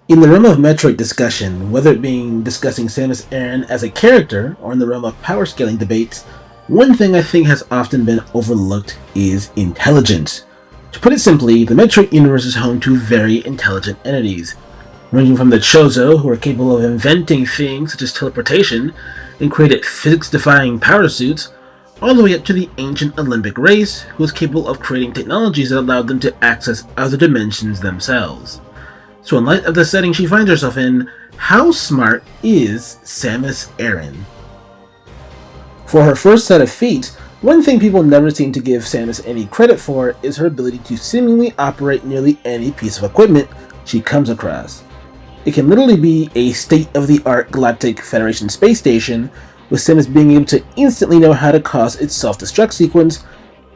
In the realm of Metroid discussion, whether it being discussing Samus Aran as a character or in the realm of power scaling debates, one thing I think has often been overlooked is intelligence. To put it simply, the Metroid universe is home to very intelligent entities, ranging from the Chozo, who are capable of inventing things such as teleportation and created physics-defying power suits, all the way up to the ancient Olympic race, who was capable of creating technologies that allowed them to access other dimensions themselves. So, in light of the setting she finds herself in, how smart is Samus Aran? For her first set of feats, one thing people never seem to give Samus any credit for is her ability to seemingly operate nearly any piece of equipment she comes across. It can literally be a state-of-the-art Galactic Federation space station, with Samus being able to instantly know how to cause its self-destruct sequence,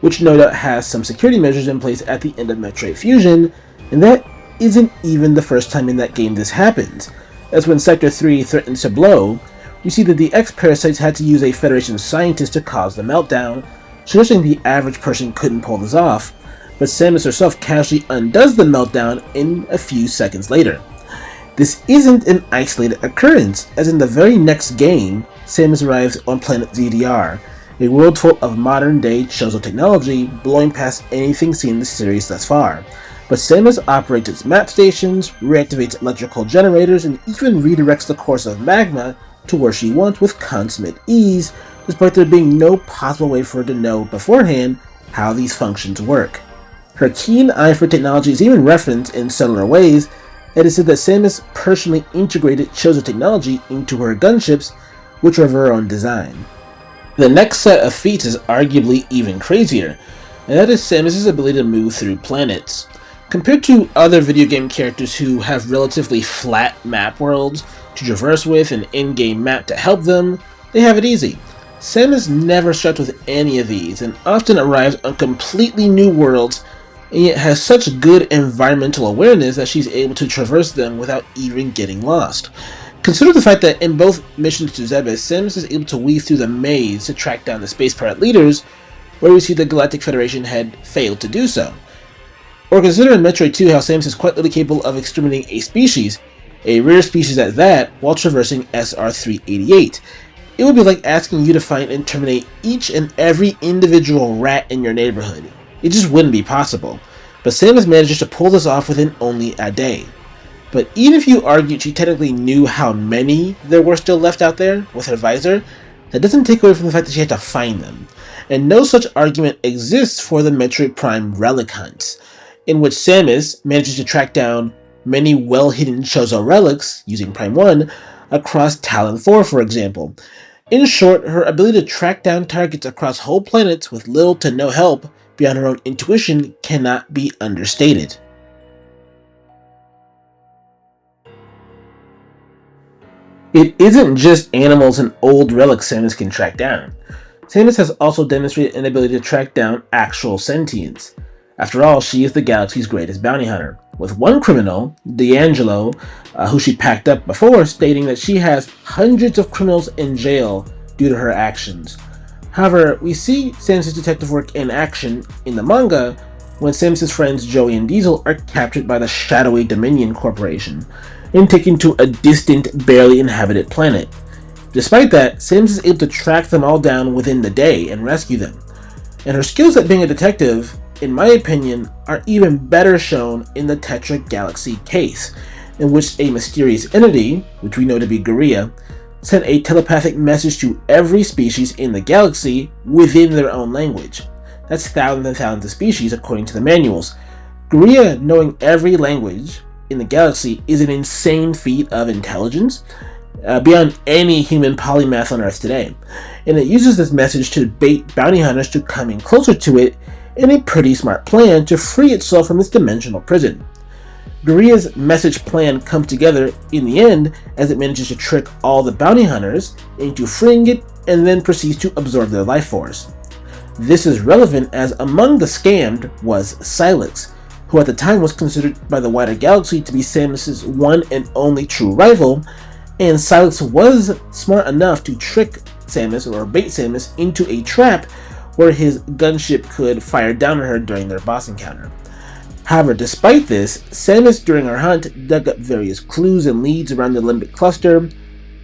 which no doubt has some security measures in place at the end of Metroid Fusion, and that isn't even the first time in that game this happens, as when Sector 3 threatens to blow, we see that the X-Parasites had to use a Federation scientist to cause the meltdown, suggesting the average person couldn't pull this off, but Samus herself casually undoes the meltdown in a few seconds later. This isn't an isolated occurrence, as in the very next game, Samus arrives on planet ZDR, a world full of modern-day Chozo technology, blowing past anything seen in the series thus far. But Samus operates its map stations, reactivates electrical generators, and even redirects the course of magma to where she wants with consummate ease, despite there being no possible way for her to know beforehand how these functions work. Her keen eye for technology is even referenced in subtler ways. It is said that Samus personally integrated Chozo technology into her gunships, which are of her own design. The next set of feats is arguably even crazier, and that is Samus' ability to move through planets. Compared to other video game characters who have relatively flat map worlds to traverse with an in-game map to help them, they have it easy. Samus never struck with any of these, and often arrives on completely new worlds, and yet has such good environmental awareness that she's able to traverse them without even getting lost. Consider the fact that in both missions to Zebes, Samus is able to weave through the maze to track down the space pirate leaders, where we see the Galactic Federation had failed to do so. Or consider in Metroid 2 how Samus is quite literally capable of exterminating a species, a rare species at that, while traversing SR388. It would be like asking you to find and terminate each and every individual rat in your neighborhood. It just wouldn't be possible. But Samus manages to pull this off within only a day. But even if you argued she technically knew how many there were still left out there with her visor, that doesn't take away from the fact that she had to find them. And no such argument exists for the Metroid Prime relic hunts, in which Samus manages to track down many well-hidden Chozo relics, using Prime 1, across Talon 4, for example. In short, her ability to track down targets across whole planets with little to no help beyond her own intuition cannot be understated. It isn't just animals and old relics Samus can track down. Samus has also demonstrated an ability to track down actual sentience. After all, she is the galaxy's greatest bounty hunter, with one criminal, D'Angelo, who she packed up before, stating that she has hundreds of criminals in jail due to her actions. However, we see Samus' detective work in action in the manga when Samus' friends Joey and Diesel are captured by the shadowy Dominion Corporation and taken to a distant, barely inhabited planet. Despite that, Samus is able to track them all down within the day and rescue them. And her skills at being a detective, in my opinion, are even better shown in the Tetra Galaxy case, in which a mysterious entity, which we know to be Guria, sent a telepathic message to every species in the galaxy within their own language. That's thousands and thousands of species according to the manuals. Guria knowing every language in the galaxy is an insane feat of intelligence, beyond any human polymath on Earth today, and it uses this message to bait bounty hunters to come in closer to it in a pretty smart plan to free itself from its dimensional prison. Guria's message plan comes together in the end as it manages to trick all the bounty hunters into freeing it and then proceeds to absorb their life force. This is relevant as among the scammed was Silex, who at the time was considered by the wider galaxy to be Samus' one and only true rival, and Silex was smart enough to trick Samus or bait Samus into a trap where his gunship could fire down on her during their boss encounter. However, despite this, Samus during her hunt dug up various clues and leads around the limbic cluster,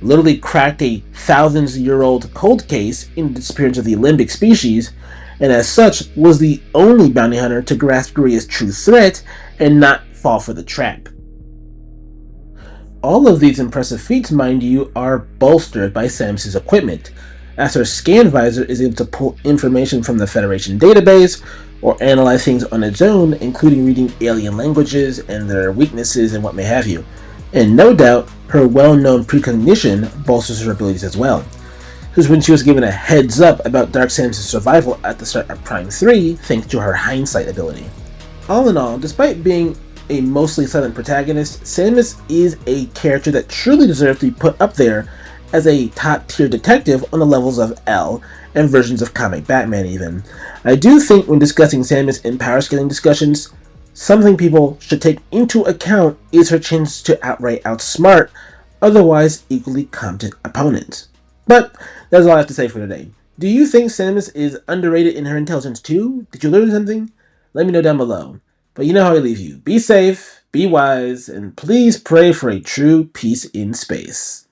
literally cracked a thousands-year-old cold case in the disappearance of the limbic species, and as such was the only bounty hunter to grasp Guria's true threat and not fall for the trap. All of these impressive feats, mind you, are bolstered by Samus's equipment, as her scan visor is able to pull information from the Federation database or analyze things on its own, including reading alien languages and their weaknesses and what may have you. And no doubt, her well-known precognition bolsters her abilities as well. Because when she was given a heads up about Dark Samus' survival at the start of Prime 3, thanks to her hindsight ability. All in all, despite being a mostly silent protagonist, Samus is a character that truly deserves to be put up there as a top-tier detective on the levels of L and versions of comic Batman even. I do think when discussing Samus in power scaling discussions, something people should take into account is her chance to outright outsmart otherwise equally competent opponents. But that's all I have to say for today. Do you think Samus is underrated in her intelligence too? Did you learn something? Let me know down below. But you know how I leave you. Be safe, be wise, and please pray for a true peace in space.